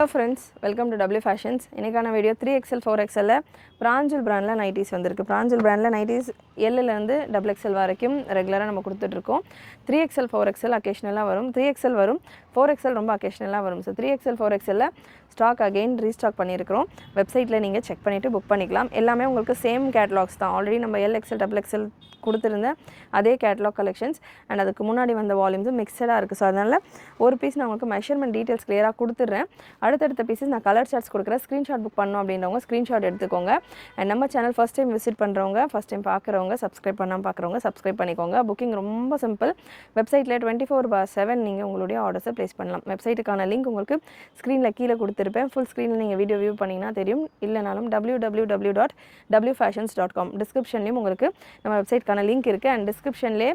Hello friends, welcome to W Fashions. இன்னைக்கான video 3XL 4XL பிராஞ்சல் பிராண்ட்ல nighties வந்திருக்கு. பிராஞ்சல் பிராண்ட்ல நைட்டிஸ் L ல இருந்து XXL வரைக்கும் ரெகுலரா நம்ம கொடுத்துட்டு இருக்கோம். 3XL 4XL அகேஷனலா வரும். 3XL வரும். 4XL ரொம்ப அகேஷனலா வரும். So 3XL 4XL stock again restock பண்ணியிருக்கிறோம். வெப்சைட்ல நீங்க செக் பண்ணிட்டு புக் பண்ணிக்கலாம். எல்லாமே உங்களுக்கு சேம் கேட்டலாக்ஸ் தான். ஆல்ரெடி நம்ம LXL XXL கொடுத்திருந்த அதே கேட்டலாக் கலெக்ஷன்ஸ் அண்ட் அதுக்கு முன்னாடி வந்த வால்யூம்ஸும் மிக்சடாக இருக்குது. ஸோ அதனால் ஒரு பீஸ் நான் உங்களுக்கு மெஷர்மெண்ட் டீட்டெயில்ஸ் கிளியராக கொடுத்துட்றேன். அடுத்தடுத்த பீஸஸ் நான் கலர் சார்ட்ஸ் கொடுக்குறேன். ஸ்க்ரீன்ஷாட் புக் பண்ணணும் அப்படின்றவங்க ஸ்க்ரீன்ஷாட் எடுத்துக்கோங்க. அண்ட் நம்ம சேனல் ஃபஸ்ட் டைம் விசிட் பண்ணுறவங்க, ஃபஸ்ட் டைம் பார்க்குறவங்க, சப்ஸ்கிரைப் பண்ணாமல் பார்க்குறவங்க சப்ஸ்கிரைப் பண்ணிக்கோங்க. புக்கிங் ரொம்ப சிம்பிள். வெப்சைட்டில் 24/7 நீங்கள் உங்களுடைய ஆர்டர்ஸை ப்ளேஸ் பண்ணலாம். வெப்சைட்டுக்கான லிங்க் உங்களுக்கு ஸ்க்ரீனில் கீழே கொடுத்துருப்பேன். ஃபுல் ஸ்க்ரீனில் நீங்கள் வீடியோ வியூ பண்ணிங்கன்னா தெரியும். இல்லைனாலும் www.wfashions.com டிஸ்கிரிப்ஷன்லேயும் உங்களுக்கு நம்ம வெப்சைட் லிங்க் இருக்குது. அண்ட் டிஸ்கிரிப்ஷன்லேயே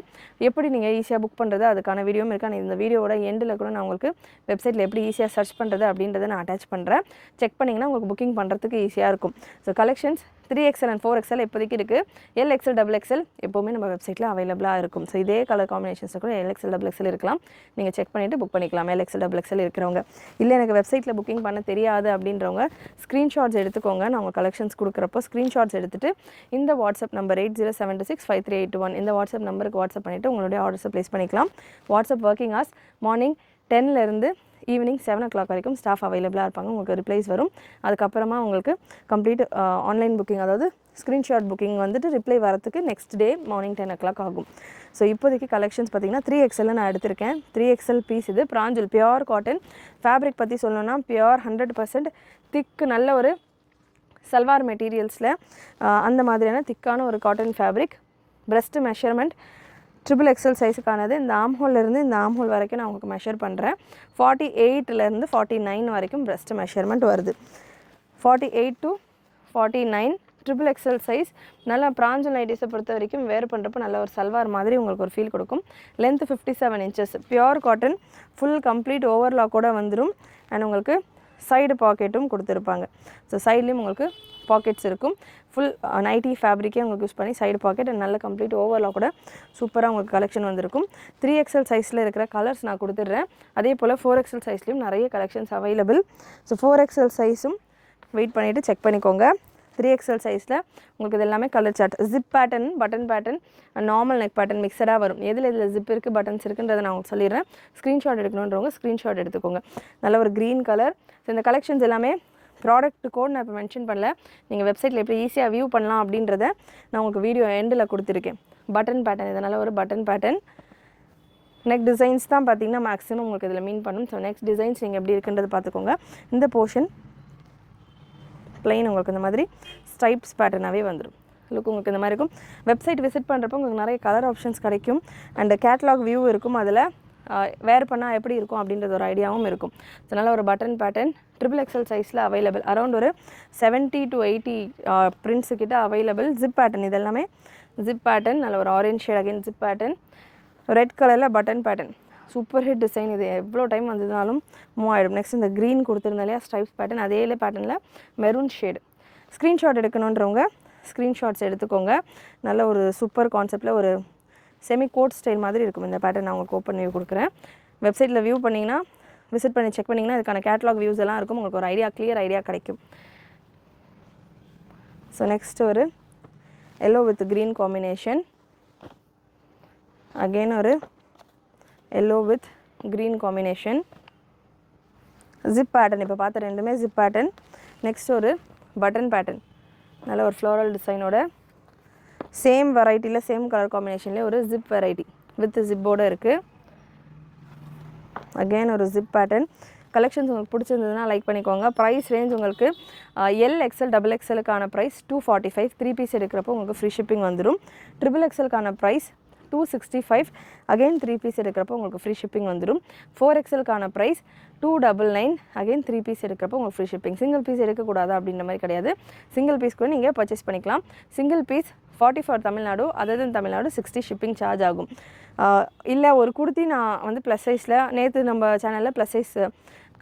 எப்படி நீங்கள் ஈஸியாக புக் பண்ணுறது அதுக்கான வீடியோவும் இருக்குது. அண்ட் இந்த வீடியோவோட எண்டில் கூட நான் உங்களுக்கு வெப்சைட்டில் எப்படி ஈஸியாக சர்ச் பண்ணுறது அப்படின்றத நான் அட்டாச் பண்ணுறேன். செக் பண்ணிங்கன்னா உங்களுக்கு புக்கிங் பண்ணுறதுக்கு ஈஸியாக இருக்கும். So collections 3XL and 4XL இப்போதைக்கு இருக்குது. LXL XXL எப்போவுமே நம்ம வெப்சைட்டில் அவைலபிளாக இருக்கும். ஸோ இதே கலர் காம்பினேஷன்ஸ் கூட LXL XXL இருக்கலாம். நீங்கள் செக் பண்ணிவிட்டு புக் பண்ணிக்கலாம். LXL XXL இருக்கிறவங்க இல்லை எனக்கு வெப்சைட்டில் புக்கிங் பண்ண தெரியாது அப்படின்றவங்க ஸ்க்ரீன்ஷாட்ஸ் எடுத்துக்கோங்க. நான் உங்கள் கலெக்ஷன்ஸ் கொடுக்குறப்போ ஸ்க்ரீன்ஷாட்ஸ் எடுத்துகிட்டு இந்த வாட்ஸ்அப் நம்பர் 80765381 இந்த வாட்ஸ்அப் நம்பருக்கு வாட்ஸ்அப் பண்ணிவிட்டு உங்களுடைய ஆர்டர்ஸை ப்ளேஸ் பண்ணிக்கலாம். வாட்ஸ்அப் ஒர்க்கிங் ஹார்ஸ் மார்னிங் 10லேருந்து ஈவினிங் 7 o'clock வரைக்கும் ஸ்டாஃப் அவைலபிளாக இருப்பாங்க. உங்களுக்கு ரிப்ளைஸ் வரும். அதுக்கப்புறமா உங்களுக்கு கம்ப்ளீட் ஆன்லைன் புக்கிங், அதாவது ஸ்க்ரீன்ஷாட் புக்கிங் வந்துட்டு ரிப்ளை வரத்துக்கு நெக்ஸ்ட் டே மார்னிங் 10 o'clock ஆகும். ஸோ இப்போதைக்கு கலெக்ஷன்ஸ் பார்த்திங்கன்னா 3XL நான் எடுத்திருக்கேன். 3XL பீஸ் இது பிராஞ்சல் பியோர் காட்டன் ஃபேப்ரிக் பற்றி சொல்லணும்னா பியோர் 100% திக்கு நல்ல ஒரு சல்வார் மெட்டீரியல்ஸில் அந்த மாதிரியான திக்கான ஒரு cotton fabric. Breast measurement XXL சைஸுக்கானது. இந்த ஆம்ஹோல்லேருந்து இந்த ஆம்ஹோல் வரைக்கும் நான் உங்களுக்கு மெஷர் பண்ணுறேன். 48லேருந்து 49 வரைக்கும் பிரெஸ்ட் மெஷர்மெண்ட் வருது. 48 to 49 XXL சைஸ். நல்லா பிராஞ்சல் நைட்டிஸை பொறுத்த வரைக்கும் வேர் பண்ணுறப்போ நல்ல ஒரு சல்வார் மாதிரி உங்களுக்கு ஒரு ஃபீல் கொடுக்கும். Length 57 inches pure cotton full complete ஓவர்லாக்கோட வந்துடும். அண்ட் உங்களுக்கு சைடு பாக்கெட்டும் கொடுத்துருப்பாங்க. ஸோ சைட்லேயும் உங்களுக்கு பாக்கெட்ஸ் இருக்கும். ஃபுல் நைட்டி ஃபேப்ரிக்கே உங்களுக்கு யூஸ் பண்ணி சைடு பாக்கெட் அண்ட் நல்ல கம்ப்ளீட் ஓவர்லாக கூட சூப்பராக உங்களுக்கு கலெக்ஷன் வந்திருக்கும். 3XL சைஸில் இருக்கிற கலர்ஸ் நான் கொடுத்துட்றேன். அதே போல் 4XL சைஸ்லேயும் நிறைய கலெக்ஷன்ஸ் அவைலபிள். ஸோ 4XL சைஸும் வெயிட் பண்ணிவிட்டு செக் பண்ணிக்கோங்க. 3XL சைஸில் உங்களுக்கு இது எல்லாமே colour chart, zip pattern, button pattern, normal neck pattern மிக்சடாக வரும். எதில் ஜிப் இருக்குது, பட்டன்ஸ் இருக்குன்றதை நான் உங்களுக்கு சொல்லிடுறேன். ஸ்க்ரீன்ஷாட் எடுக்கணுன்றவங்க ஸ்க்ரீன்ஷாட் எடுத்துக்கோங்க. நல்ல ஒரு க்ரீன் கலர். ஸோ இந்த கலெக்ஷன்ஸ் எல்லாமே ப்ராடக்ட் கோட் நான் இப்போ மென்ஷன் பண்ணல. நீங்கள் வெப்சைட்டில் எப்படி ஈஸியாக வியூ பண்ணலாம் அப்படின்றத நான் உங்களுக்கு வீடியோ எண்டில் கொடுத்துருக்கேன். பட்டன் பேட்டர்ன், இதனால் ஒரு பட்டன் பேட்டர்ன். நெக் டிசைன்ஸ் தான் பார்த்திங்கன்னா மேக்ஸிமம் உங்களுக்கு இதில் மீன் பண்ணும். ஸோ நெக்ஸ்ட் டிசைன்ஸ் நீங்கள் எப்படி இருக்குன்றது பார்த்துக்கோங்க. இந்த போர்ஷன் ப்ளைன் உங்களுக்கு இந்த மாதிரி ஸ்ட்ரைப்ஸ் பேட்டர்னாகவே வந்துடும். லுக் உங்களுக்கு இந்த மாதிரி இருக்கும். வெப்சைட் விசிட் பண்ணுறப்போ உங்களுக்கு நிறைய கலர் ஆப்ஷன்ஸ் கிடைக்கும். அண்ட் கேட்லாக் வியூ இருக்கும். அதில் வேர் பண்ணால் எப்படி இருக்கும் அப்படின்றது ஒரு ஐடியாவும் இருக்கும். ஸோ நல்ல ஒரு பட்டன் பேட்டர்ன் XXL சைஸில் அவைலபிள். அரௌண்ட் ஒரு 70 to 80 பிரிண்ட்ஸு கிட்ட அவைலபிள். ஜிப் பேட்டர்ன் இதெல்லாமே ஜிப் பேட்டர்ன். நல்ல ஒரு orange shade again zip pattern. Red கலரில் button pattern super hit design. இது எவ்வளோ டைம் வந்ததுனாலும் மூவ் ஆகிடும். நெக்ஸ்ட் இந்த க்ரீன் கொடுத்துருந்தா இல்லையா ஸ்ட்ரைப்ஸ் பேட்டர்ன், அதே பேட்டர்னில் மெரூன் ஷேடு. ஸ்க்ரீன்ஷாட் எடுக்கணுன்றவங்க ஸ்க்ரீன்ஷாட்ஸ் எடுத்துக்கோங்க. நல்ல ஒரு சூப்பர் கான்செப்டில் ஒரு செமி கோட் ஸ்டைல் மாதிரி இருக்கும். இந்த பேட்டர்ன் நான் உங்களுக்கு ஓப்பன் வியூ கொடுக்குறேன். வெப்சைட்டில் வியூ பண்ணிங்கன்னா விசிட் பண்ணி செக் பண்ணிங்கன்னா இதுக்கான கேட்லாக் வியூஸ் எல்லாம் இருக்கும். உங்களுக்கு ஒரு ஐடியா, கிளியர் ஐடியா கிடைக்கும். ஸோ நெக்ஸ்ட் ஒரு yellow with green combination. Again ஒரு yellow with green combination. Zip pattern இப்போ பார்த்த ரெண்டுமே ஜிப் பேட்டர்ன். நெக்ஸ்ட் ஒரு பட்டன் பேட்டர்ன். நல்ல ஒரு ஃப்ளோரல் டிசைனோட சேம் வெரைட்டியில் சேம் கலர் காம்பினேஷன்லேயே ஒரு ஜிப் வெரைட்டி வித் ஜிப்போடு இருக்குது. அகெயின் ஒரு ஜிப் பேட்டர்ன். கலெக்ஷன்ஸ் உங்களுக்கு பிடிச்சிருந்ததுன்னா லைக் பண்ணிக்கோங்க. ப்ரைஸ் ரேஞ்ச் உங்களுக்கு LXL XXLக்கான ப்ரைஸ் 245. 3 பீஸ் எடுக்கிறப்போ உங்களுக்கு ஃப்ரீ ஷிப்பிங் வந்துடும். XXLக்கான ப்ரைஸ் 265. அகெயின் 3 பீஸ் எடுக்கிறப்போ உங்களுக்கு ஃப்ரீ ஷிப்பிங் வந்துடும். 4XLக்கான ப்ரைஸ் 299. அகெயின் 3 பீஸ் எடுக்கிறப்போ உங்களுக்கு ஃப்ரீ ஷிப்பிங். சிங்கிள் பீஸ் எடுக்கக்கூடாது அப்படின்ற மாதிரி கிடையாது. சிங்கிள் பீஸ் கூட நீங்கள் பர்ச்சேஸ் பண்ணிக்கலாம். Single piece 40 for Tamil Nadu, other then Tamil Nadu 60 shipping charge ஆகும். இல்லை ஒரு குர்த்தி நான் வந்து ப்ளஸ் சைஸில் நேற்று நம்ம சேனலில் ப்ளஸ் சைஸ்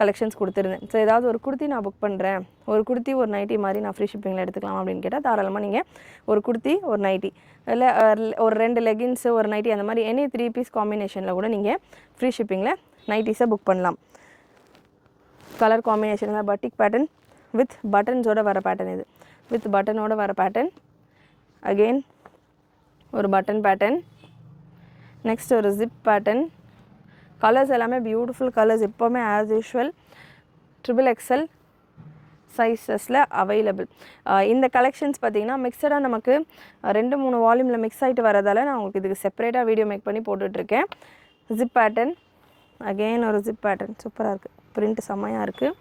கலெக்ஷன்ஸ் கொடுத்துருந்தேன். ஸோ ஏதாவது ஒரு குர்த்தி நான் புக் பண்ணுறேன், ஒரு குர்த்தி ஒரு நைட்டி மாதிரி நான் ஃப்ரீ ஷிப்பிங்கில் எடுத்துக்கலாம் அப்படின்னு கேட்டால் தாராளமாக நீங்கள் ஒரு குர்த்தி ஒரு நைட்டி இல்லை ஒரு 2 லெகின்ஸு ஒரு நைட்டி அந்த மாதிரி எனி 3 பீஸ் காம்பினேஷனில் கூட நீங்கள் ஃப்ரீ ஷிப்பிங்கில் நைட்டிஸை புக் பண்ணலாம். Colour combination batik pattern with பட்டன்ஸோட வர பேட்டர்ன். இது வித் பட்டனோட வர பேட்டர்ன். அகெயின் ஒரு பட்டன் பேட்டர்ன். நெக்ஸ்ட் ஒரு ஜிப் பேட்டர்ன். கலர்ஸ் எல்லாமே பியூட்டிஃபுல் கலர்ஸ். எப்போவுமே ஆஸ் யூஷுவல் XXL சைஸஸில் அவைலபிள். இந்த கலெக்ஷன்ஸ் பார்த்திங்கன்னா மிக்சடாக நமக்கு 2-3 வால்யூமில் மிக்ஸ் ஆகிட்டு வரதால் நான் உங்களுக்கு இதுக்கு செப்பரேட்டாக வீடியோ மேக் பண்ணி போட்டுட்ருக்கேன். Zip pattern. அகெயின் ஒரு ஜிப் பேட்டர்ன். சூப்பராக இருக்குது. பிரிண்ட் செம்மையாக இருக்குது.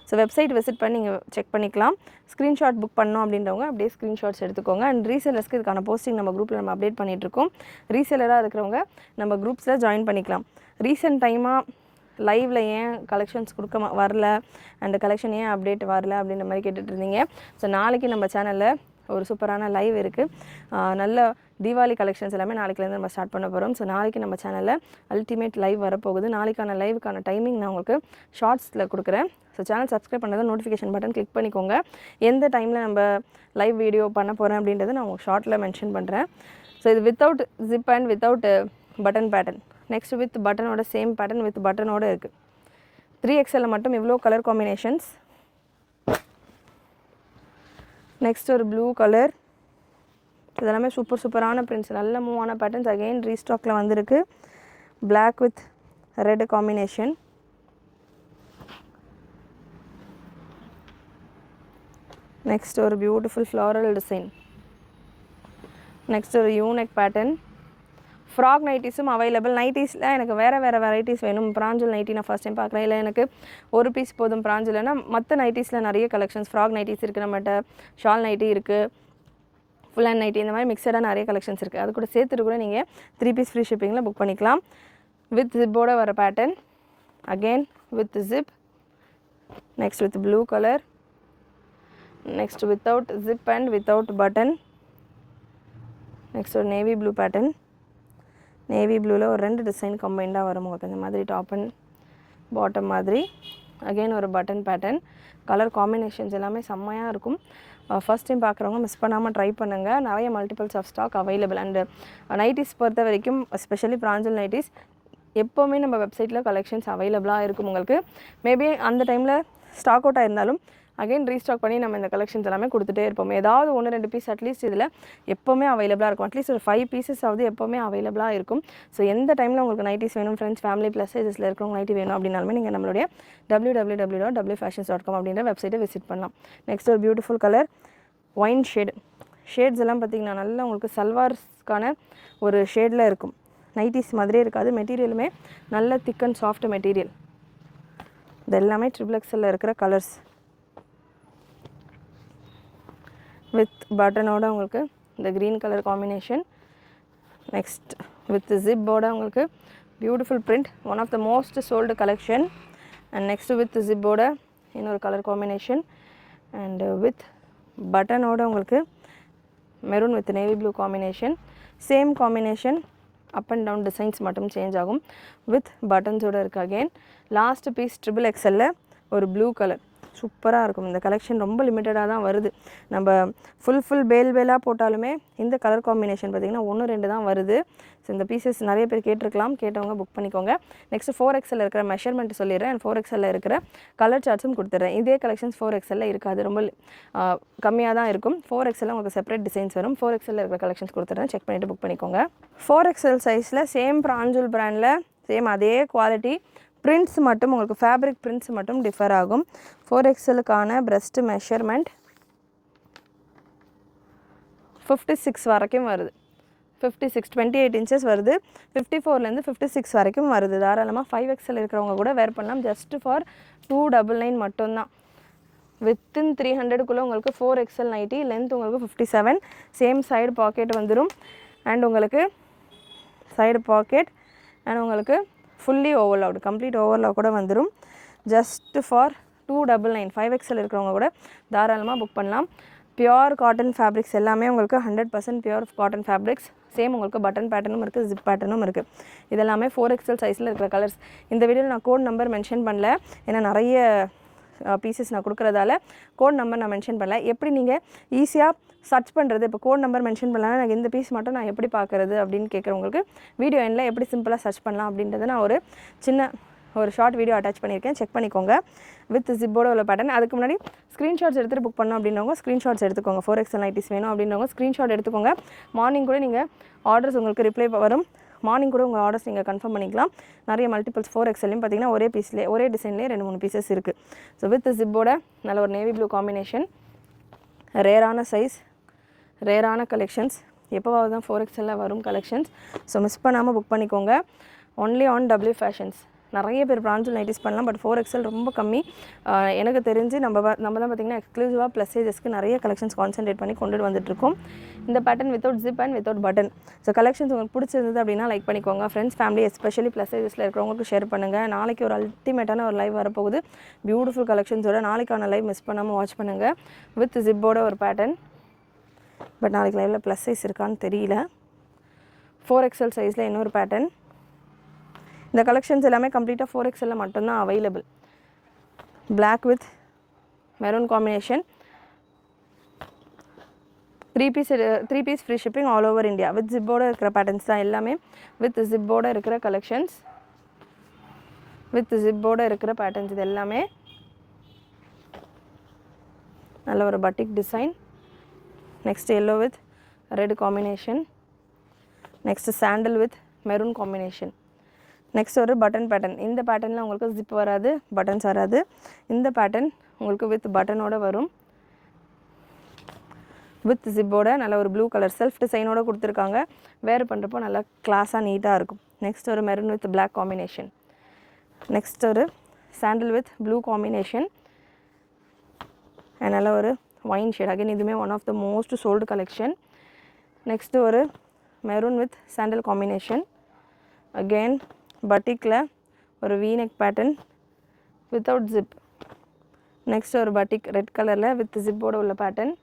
ஸோ வெப்சைட் விசிட் பண்ணி நீங்கள் செக் பண்ணிக்கலாம். ஸ்க்ரீன்ஷாட் புக் பண்ணோம் அப்படின்றவங்க அப்படியே ஸ்க்ரீன்ஷாட்ஸ் எடுத்துக்கோங்க. அண்ட் ரீசேலர்ஸ்க்கு இதுக்கான போஸ்டிங் நம்ம குரூப்பில் நம்ம அப்டேட் பண்ணிகிட்ருக்கோம். ரீசேலராக இருக்கிறவங்க நம்ம குரூப்ஸில் ஜாயின் பண்ணிக்கலாம். ரீசெண்ட் டைமாக லைவில் ஏன் கலெக்ஷன்ஸ் வரல அண்ட் கலெக்ஷன் ஏன் அப்டேட் வரல அப்படின்ற மாதிரி கேட்டுட்ருந்தீங்க. ஸோ நாளைக்கு நம்ம சேனலில் ஒரு சூப்பரான லைவ் இருக்குது. நல்ல தீபாவளி கலெக்ஷன்ஸ் எல்லாமே நாளைக்குலேருந்து நம்ம ஸ்டார்ட் பண்ண போகிறோம். ஸோ நாளைக்கு நம்ம சேனலில் அல்டிமேட் லைவ் வரப்போகுது. நாளைக்கான லைவுக்கான டைமிங் நான் உங்களுக்கு ஷார்ட்ஸில் கொடுக்குறேன். ஸோ சேனல் சப்ஸ்கிரைப் பண்ணதை நோட்டிஃபிகேஷன் பட்டன் கிளிக் பண்ணிக்கோங்க. எந்த டைமில் நம்ம லைவ் வீடியோ பண்ண போகிறேன் அப்படின்றத நான் உங்களுக்கு ஷார்ட்டில் மென்ஷன் பண்ணுறேன். ஸோ இது without zip and without button pattern. Next with பட்டனோட சேம் பேட்டர்ன் வித் பட்டனோட இருக்குது. 3XL மட்டும் இவ்வளோ கலர் காம்பினேஷன்ஸ். நெக்ஸ்ட் ஒரு ப்ளூ கலர். இதெல்லாமே சூப்பரான பிரிண்ட்ஸ், நல்ல மூவான பேட்டர்ன்ஸ். அகெயின் ரீஸ்டாக்கில் வந்திருக்கு. Black with red combination. Next ஒரு பியூட்டிஃபுல் ஃப்ளாரல் டிசைன். நெக்ஸ்ட் ஒரு யூனெக் பேட்டர்ன். ஃப்ராக் நைட்டிஸும் அவைலபிள். நைட்டிஸில் எனக்கு வேறு வெரைட்டிஸ் வேணும். பிராஞ்சல் நைட்டி நான் ஃபஸ்ட் டைம் பார்க்குறேன். இல்லை எனக்கு ஒரு பீஸ் போதும் பிராஞ்சல்னா மற்ற நைட்டிஸில் நிறைய கலெக்ஷன்ஸ் ஃப்ராக் நைட்டிஸ் இருக்குது. நம்மகிட்ட ஷால் நைட்டி இருக்குது, ஃபுல் அண்ட் நைட்டி, இந்த மாதிரி மிக்சடாக நிறைய கலெக்ஷன்ஸ் இருக்குது. அது கூட சேர்த்துட்டு கூட நீங்கள் 3 பீஸ் ஃப்ரீ ஷிப்பிங்கில் புக் பண்ணிக்கலாம். வித் ஜிப்போட வர pattern. Again with zip. Next with blue colour. Next without zip and without button. Next ஒரு நேவி ப்ளூ பேட்டர்ன். நேவி ப்ளூவில் ஒரு 2 டிசைன் கம்பைண்டாக வரும் உங்களுக்கு. இந்த மாதிரி டாப் அண்ட் பாட்டம் மாதிரி. அகெயின் ஒரு பட்டன் பேட்டர்ன். கலர் காம்பினேஷன்ஸ் எல்லாமே செம்மையாக இருக்கும். ஃபஸ்ட் டைம் பார்க்குறவங்க மிஸ் பண்ணாமல் ட்ரை பண்ணுங்கள். நிறைய multiples of stock available. And nighties பொறுத்த வரைக்கும் எஸ்பெஷலி பிராஞ்சல் நைட்டிஸ் எப்போவுமே நம்ம வெப்சைட்டில் கலெக்ஷன்ஸ் அவைலபிளாக இருக்கும் உங்களுக்கு. மேபி அந்த டைமில் ஸ்டாக் அவுட் ஆயிருந்தாலும் அகைன் ரீஸ்டாக் பண்ணி நம்ம இந்த கலெக்ஷன்ஸ் எல்லாமே கொடுத்துட்டே இருப்போம். ஏதாவது 1-2 பீஸ் அட்லீஸ்ட் இதில் எப்போவுமே அவைலபிளாக இருக்கும். அட்லீஸ்ட் ஒரு 5 பீசஸ் ஆகுது எப்போவுமே அவைலபிளாக இருக்கும். ஸோ எந்த டைமில் உங்களுக்கு நைட்டிஸ் வேணும், ஃப்ரெண்ட்ஸ் ஃபேமிலி ப்ளஸ் சைஸஸில் இருக்கிறவங்க நைட்டி வேணும் அப்படின்னாலுமே நீங்கள் நம்மளுடைய www.wfashions.com அப்படின்ற வெப்சைட்டை விசிட் பண்ணலாம். நெக்ஸ்ட் ஒரு பியூட்டிஃபுல் கலர் ஒயின் ஷேட்ஸ் எல்லாம் பார்த்திங்கன்னா நல்லா உங்களுக்கு சல்வார்ஸ்க்கான ஒரு ஷேடில் இருக்கும். நைட்டிஸ் மாதிரியே இருக்காது. மெட்டீரியலுமே நல்ல திக் அண்ட் சாஃப்ட் மெட்டீரியல். இது எல்லாமே XXL இருக்கிற கலர்ஸ். வித் பட்டனோட உங்களுக்கு இந்த green colour combination. Next with ஜிப்போட உங்களுக்கு beautiful print, one of the most sold collection. And next with ஜிப்போட இன்னொரு கலர் காம்பினேஷன். அண்ட் வித் பட்டனோட உங்களுக்கு maroon with navy blue combination. Same combination, up and down designs மட்டும் change ஆகும். With பட்டன்ஸோடு இருக்குது. அகெயின் லாஸ்ட் பீஸ் XXL ஒரு blue colour சூப்பராக இருக்கும். இந்த கலெக்ஷன் ரொம்ப லிமிட்டடாக தான் வருது. நம்ம ஃபுல் பேலாக போட்டாலுமே இந்த கலர் காம்பினேஷன் பார்த்திங்கன்னா 1-2 தான் வருது. ஸோ இந்த பீசஸ் நிறைய பேர் கேட்டிருக்கலாம். கேட்டவங்க புக் பண்ணிக்கோங்க. நெக்ஸ்ட் 4XL இருக்கிற மெஷர்மெண்ட் சொல்லிடுறேன். அண்ட் 4XL இருக்கிற கலர் சார்ட்ஸும் கொடுத்துட்றேன். இதே கலெக்ஷன்ஸ் 4XL இருக்காது, ரொம்ப கம்மியாக தான் இருக்கும். 4XL உங்களுக்கு செப்பரேட் டிசைன்ஸ் வரும். 4XL இருக்கிற கலெக்ஷன்ஸ் கொடுத்துட்றேன். செக் பண்ணிவிட்டு புக் பண்ணிக்கோங்க. 4XL சைஸில் சேம் பிராஞ்சல் பிராண்டில் சேம் அதே குவாலிட்டி. பிரிண்ட்ஸ் மட்டும் உங்களுக்கு ஃபேப்ரிக் பிரிண்ட்ஸ் மட்டும் டிஃபர் ஆகும். 4XLக்கான பிரஸ்ட் மெஷர்மெண்ட் 56 வரைக்கும் வருது. 28 இன்ச்சஸ் வருது. 54லேருந்து 56 வரைக்கும் வருது. தாராளமாக 5XL இருக்கிறவங்க கூட வேர் பண்ணலாம். ஜஸ்ட் ஃபார் 299 மட்டும்தான். வித்தின் 300க்குள்ளே உங்களுக்கு 4XL நைட்டி. லென்த் உங்களுக்கு 57. சேம் சைடு பாக்கெட் வந்துடும். அண்ட் உங்களுக்கு சைடு பாக்கெட் அண்ட் உங்களுக்கு ஃபுல்லி ஓவர்லாக், கம்ப்ளீட் ஓவர்லாக் கூட வந்துடும். Just for 299. 5XL இருக்கிறவங்க கூட தாராளமாக புக் பண்ணலாம். பியோர் காட்டன் ஃபேப்ரிக்ஸ் எல்லாமே உங்களுக்கு 100% பியோர் காட்டன் ஃபேப்ரிக்ஸ். சேம் உங்களுக்கு பட்டன் பேட்டர்னும் இருக்குது, ஜிப் பேட்டர்னும் இருக்குது. இதெல்லாமே 4XL சைஸில் இருக்கிற கலர்ஸ். இந்த வீடியோவில் நான் கோட் நம்பர் மென்ஷன் பண்ணல, ஏன்னா நிறைய பீசஸ் நான் கொடுக்குறதால கோட் நம்பர் நான் மென்ஷன் பண்ணல. எப்படி நீங்கள் ஈஸியாக சர்ச் பண்ணுறது, இப்போ கோட் நம்பர் மென்ஷன் பண்ணலாம், எனக்கு இந்த பீஸ் மட்டும் நான் எப்படி பார்க்குறது அப்படின்னு கேட்குறவங்களுக்கு வீடியோ எண்ணில் எப்படி சிம்பிளாக சர்ச் பண்ணலாம் அப்படின்றத நான் ஒரு ஷார்ட் வீடியோ அட்டாச் பண்ணியிருக்கேன். செக் பண்ணிக்கோங்க. வித் ஜிப்போட உள்ள பேட்டர்ன். அதுக்கு முன்னாடி ஸ்க்ரீன்ஷாட்ஸ் எடுத்துகிட்டு புக் பண்ணோம் அப்படின்றவங்க ஸ்க்ரீன்ஷாட்ஸ் எடுத்துக்கோங்க. 4XL நைட்டிஸ் வேணும் அப்படின்றவங்க ஸ்க்ரீன்ஷாட் எடுத்துக்கோங்க. மார்னிங் கூட நீங்கள் ஆர்டர்ஸ் உங்களுக்கு ரிப்ளை வரும். மார்னிங் கூட உங்கள் ஆர்டர்ஸ் நீங்கள் கன்ஃபார்ம் பண்ணிக்கலாம். நிறைய மல்டிபிள்ஸ் 4XLலையும் பார்த்தீங்கன்னா ஒரே பீஸ்லேயே ஒரே டிசைன்லேயே 2-3 பீசஸ் இருக்குது. ஸோ வித் ஜிப்போட நல்ல ஒரு நேவி ப்ளூ காம்பினேஷன், ரேரான சைஸ், ரேரான கலெக்ஷன்ஸ். எப்போவாவது தான் 4XLல வரும் கலெக்ஷன்ஸ். ஸோ மிஸ் பண்ணாமல் புக் பண்ணிக்கோங்க. Only on W fashions. நிறைய பேர் பிரான்ச்சில் நைட்டிஸ் பண்ணலாம், பட் 4XL ரொம்ப கம்மி. எனக்கு தெரிஞ்சு நம்ம தான் பார்த்திங்கன்னா எக்ஸ்க்ளூசிவாக ப்ளஸ் சைஸஸ்க்கு நிறைய கலெக்ஷன்ஸ் கான்சென்ட்ரேட் பண்ணி கொண்டுட்டு வந்துட்டுருக்கோம். இந்த pattern without zip and without button. So collections உங்களுக்கு பிடிச்சிருந்தது அப்படின்னா லைக் பண்ணிக்கோங்க. ஃப்ரெண்ட்ஸ், ஃபேமிலி, எஸ்பெஷலி ப்ளஸ் சைஸஸில் இருக்கிறவங்களுக்கு ஷேர் பண்ணுங்கள். நாளைக்கு ஒரு அல்டிமேட்டான ஒரு லைவ் வரப்போகுது பியூட்டிஃபுல் கலெக்ஷன்ஸோட. நாளைக்கான லைவ் மிஸ் பண்ணாமல் வாட்ச் பண்ணுங்கள். வித் ஜிப்போட ஒரு பேட்டர்ன். பட் நாளைக்கு லைவில் ப்ளஸ் சைஸ் இருக்கான்னு தெரியல. 4XL சைஸில் இன்னொரு பேட்டர்ன். இந்த கலெக்ஷன்ஸ் எல்லாமே கம்ப்ளீட்டாக 4XLல மட்டும்தான் available. Black with maroon combination. 3 piece free shipping all over India. With ஜிப்போட இருக்கிற பேட்டர்ன்ஸ் தான் எல்லாமே. வித் ஜிப்போட இருக்கிற கலெக்ஷன்ஸ், வித் ஜிப்போட இருக்கிற பேட்டர்ன்ஸ் இது எல்லாமே. நல்ல ஒரு பட்டிக் design. Next yellow with red combination. Next sandal with maroon combination. Next ஒரு பட்டன் பேட்டர்ன். இந்த பேட்டர்னில் உங்களுக்கு ஜிப் வராது, பட்டன்ஸ் வராது. இந்த பேட்டர்ன் உங்களுக்கு வித் பட்டனோட வரும். வித் ஜிப்போட நல்ல ஒரு ப்ளூ கலர் செல்ஃப் டிசைனோட கொடுத்துருக்காங்க. வேர் பண்ணுறப்போ நல்லா கிளாஸாக நீட்டாக இருக்கும். நெக்ஸ்ட் ஒரு maroon with black combination. Next ஒரு சாண்டில் வித் ப்ளூ காம்பினேஷன். நல்ல ஒரு ஒயின் ஷேட். அகைன் இதுவுமே one of the most sold collection. Next ஒரு maroon with sandal combination. Again பட்டிக்கில் ஒரு V neck pattern without zip. Next ஒரு பட்டிக் ரெட் கலரில் with ஜிப்போட உள்ள பேட்டர்ன்.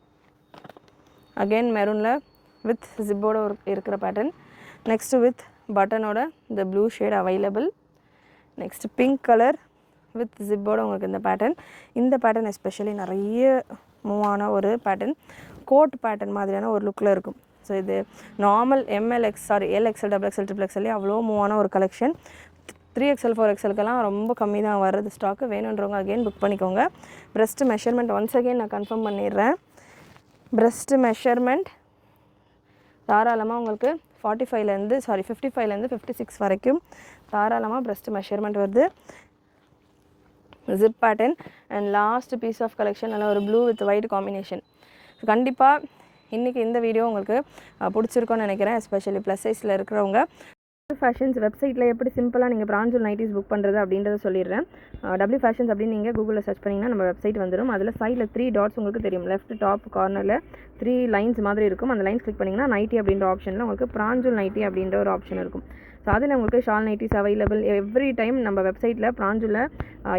அகெயின் மெரூனில் வித் ஜிப்போட இருக்கிற பேட்டர்ன். நெக்ஸ்ட் வித் பட்டனோட இந்த blue shade available. Next pink colour with ஜிப்போட உங்களுக்கு இந்த பேட்டர்ன். இந்த பேட்டர்ன் எஸ்பெஷலி நிறைய மூவ் ஆன ஒரு பேட்டர்ன். கோட் பேட்டர்ன் மாதிரியான ஒரு லுக்கில் இருக்கும். ஸோ இது நார்மல் LXL, XXL, XXL அவ்வளோ மூவான ஒரு கலெக்ஷன். 3XL 4XLக்கெல்லாம் ரொம்ப கம்மி தான் வர்றது ஸ்டாக்கு. வேணுன்றவங்க அகெயின் புக் பண்ணிக்கோங்க. ப்ரெஸ்ட் மெஷர்மெண்ட் ஒன்ஸ் அகெயின் நான் கன்ஃபார்ம் பண்ணிடுறேன். ப்ரெஸ்ட் மெஷர்மெண்ட் தாராளமாக உங்களுக்கு 55லேருந்து 56 வரைக்கும் தாராளமாக ப்ரெஸ்ட் மெஷர்மெண்ட் வருது. Zip pattern and last piece of collection நல்ல ஒரு ப்ளூ வித் ஒயிட் காம்பினேஷன். கண்டிப்பாக இன்றைக்கி இந்த வீடியோ உங்களுக்கு பிடிச்சிருக்கோன்னு நினைக்கிறேன். எஸ்பெஷலி ப்ளஸ் சைஸில் இருக்கிறவங்க. ஃபேஷன்ஸ் வெப்சைட்டில் எப்படி சிம்பிளாக நீங்கள் பிரான்ச்சில் நைட்டிஸ் புக் பண்ணுறது அப்படின்றத சொல்லிடுறேன். W ஃபேஷன்ஸ் அப்படின்னு நீங்கள் கூகுளில் சர்ச் பண்ணிங்கன்னா நம்ம வெப்சைட் வந்துடும். அதில் சைடில் 3 டாட்ஸ் உங்களுக்கு தெரியும். லெஃப்ட் டாப் கார்னரில் 3 லைன்ஸ் மாதிரி இருக்கும். அந்த லைன்ஸ் கிளிக் பண்ணிங்கன்னா நைட்டி அப்படின்ற ஆப்ஷனில் உங்களுக்கு பிரான்ச்சில் நைட்டி அப்படின்ற ஒரு ஆப்ஷன் இருக்கும். ஸோ அதில் உங்களுக்கு shawl nighties available. Every time நம்ம வெப்சைட்டில் பிரான்ச்சில்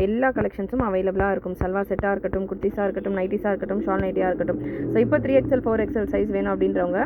எல்லா கலெக்ஷன்ஸும் அவைலபிளாக இருக்கும். சல்வார் செட்டாக இருக்கட்டும், குர்த்திஸாக இருக்கட்டும், நைட்டிஸாக இருக்கட்டும், ஷால் நைட்டியாக இருக்கட்டும். ஸோ இப்போ 3XL 4XL சைஸ் வேணும் அப்படின்றவங்க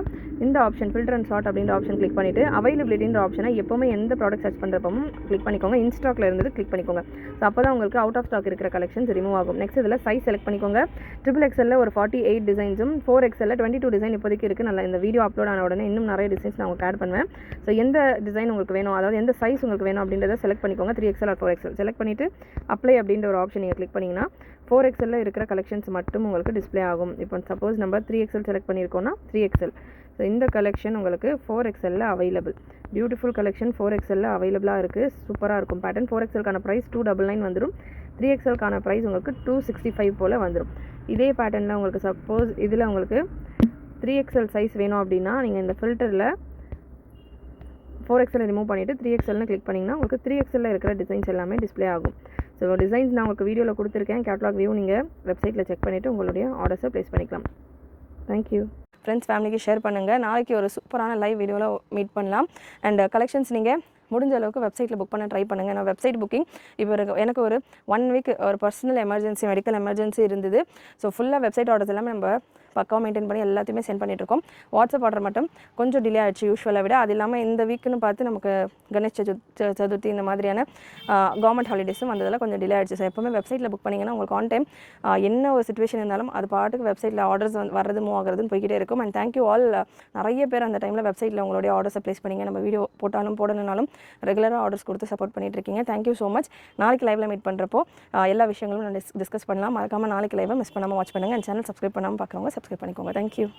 இந்த ஆப்ஷன் ஃபில்டர் அண்ட் ஷார்ட் அப்படின்ற ஆப்ஷன் கிளிக் பண்ணிவிட்டு அவைலபிலிட்டின்ற ஆப்ஷனை எப்போவுமே எந்த ப்ராடக்ட் சர்ச் பண்ணுறப்பவும் கிளிக் பண்ணிக்கோங்க. இன்ஸ்டாக்கில் இருந்தது கிளிக் பண்ணிக்கோங்க. ஸோ அப்போ தான் உங்களுக்கு அவுட் ஆஃப் ஸ்டாக் இருக்கிற கலெக்ஷன்ஸ் ரிமூவ் ஆகும். நெக்ஸ்ட் இதில் சைஸ் செலக்ட் பண்ணிக்கோங்க. XXL ஒரு 48 டிசைன்ஸும் 4XL 22 டிசைன் இப்போதைக்கு இருக்குது. நல்லா இந்த வீடியோ அப்லோட் ஆன உடனே இன்னும் நிறைய டிசைன்ஸ் நான் உங்களுக்கு ஆட் பண்ணுவேன். ஸோ எந்த டிசைன் உங்களுக்கு வேணும், அதாவது எந்த சைஸ் உங்களுக்கு வேணும் அப்படின்றத செலக்ட் பண்ணிக்கோங்க. 3XL or 4XL செலக்ட் பண்ணிவிட்டு அப்ளை அப்படின்ற ஒரு ஆப்ஷன் நீங்கள் கிளிக் பண்ணிங்கன்னா 4XL இருக்கிற கலெக்ஷன்ஸ் மட்டும் உங்களுக்கு டிஸ்பிளே ஆகும். இப்போ சப்போஸ் நம்ம 3XL செலக்ட் பண்ணியிருக்கோன்னா 3XL. ஸோ இந்த கலெக்ஷன் உங்களுக்கு 4XL available. Beautiful collection 4XL அவைலபிளாக இருக்குது. சூப்பராக இருக்கும் பேட்டர்ன். 4XLக்கான ப்ரைஸ் 299 வந்துடும். 3XLக்கான ப்ரைஸ் உங்களுக்கு 265 போல் வந்துடும். இதே பேட்டர்னில் உங்களுக்கு சப்போஸ் இதில் உங்களுக்கு 3XL சைஸ் வேணும் அப்படின்னா நீங்கள் இந்த ஃபில்டரில் 4XL ரிமூவ் பண்ணிவிட்டு 3XLனு கிளிக் பண்ணிங்கன்னா உங்களுக்கு 3XL இருக்கிற டிசைன்ஸ் எல்லாமே டிஸ்பிளே ஆகும். ஸோ டிசைன்ஸ் நான் உங்களுக்கு வீடியோவில் கொடுத்துருக்கேன். கேட்லாக் வியூ நீங்கள் வெப்சைட்டில் செக் பண்ணிவிட்டு உங்களுடைய ஆர்டர்ஸை ப்ளேஸ் பண்ணிக்கலாம். தேங்க்யூ. ஃப்ரெண்ட்ஸ், ஃபேமிலிக்கு ஷேர் பண்ணுங்கள். நாளைக்கு ஒரு சூப்பரான லைவ் வீடியோவில் மீட் பண்ணலாம். அண்ட் கலெக்ஷன்ஸ் நீங்கள் முடிஞ்ச அளவுக்கு வெப்சைட்டில் புக் பண்ண ட்ரை பண்ணுங்கள். நான் வெப்சைட் புக்கிங் இப்போ எனக்கு ஒரு 1 வீக் ஒரு பர்சனல் எமர்ஜென்சி, மெடிக்கல் எமர்ஜென்சி இருந்தது. ஸோ ஃபுல்லாக வெப்சைட் ஆர்டர்ஸ் எல்லாமே நம்ம பக்காவாக மெயின்டைன் பண்ணி எல்லாத்தையுமே சென்ட் பண்ணிட்டுருக்கோம். வாட்ஸ்அப் ஆர்டர் மட்டும் கொஞ்சம் டிலே ஆகிடுச்சு யூஸ்வலை விட. அது இல்லாமல் இந்த வீக்குன்னு பார்த்து நமக்கு கணேஷ் சதுர்த்தி இந்த மாதிரியான கவர்மெண்ட் ஹாலிடேஸும் வந்ததில் கொஞ்சம் டிலே ஆகிடுச்சு. ஸோ எப்போவுமே வெப்சைட்டில் புக் பண்ணிங்கன்னா உங்களுக்கு ஆன் டைம் என்ன ஒரு சுச்சுவேஷன் இருந்தாலும் அது பாட்டுக்கு வெப்சைட்டில் ஆர்டர்ஸ் வர்றது மூவ் ஆகிறதுன்னு போய்கிட்டே இருக்கும். And thank you all. நிறைய பேர் அந்த டைமில் வெப்சைட்டில் உங்களுடைய ஆர்டர்ஸை ப்ளேஸ் பண்ணிங்க. நம்ம வீடியோ போட்டாலும் போடணுனாலும் ரெகுலராக ஆர்டர்ஸ் கொடுத்து சப்போர்ட் பண்ணிட்டு இருக்கீங்க. Thank you so much. நாளைக்கு லைவில் மீட் பண்ணுறப்போ எல்லா விஷயங்களும் நான் டிஸ்கஸ் பண்ணலாம். மறக்காமல் நாளைக்கு லைவை மிஸ் பண்ணாமல் வாட்ச் பண்ணுங்கள். என் சேனல் சப்ஸ்கிரைப் பண்ணாமல் பார்க்குறவங்க சப்ஸ்கிரைப் பண்ணிக்கோங்க. தேங்க்யூ.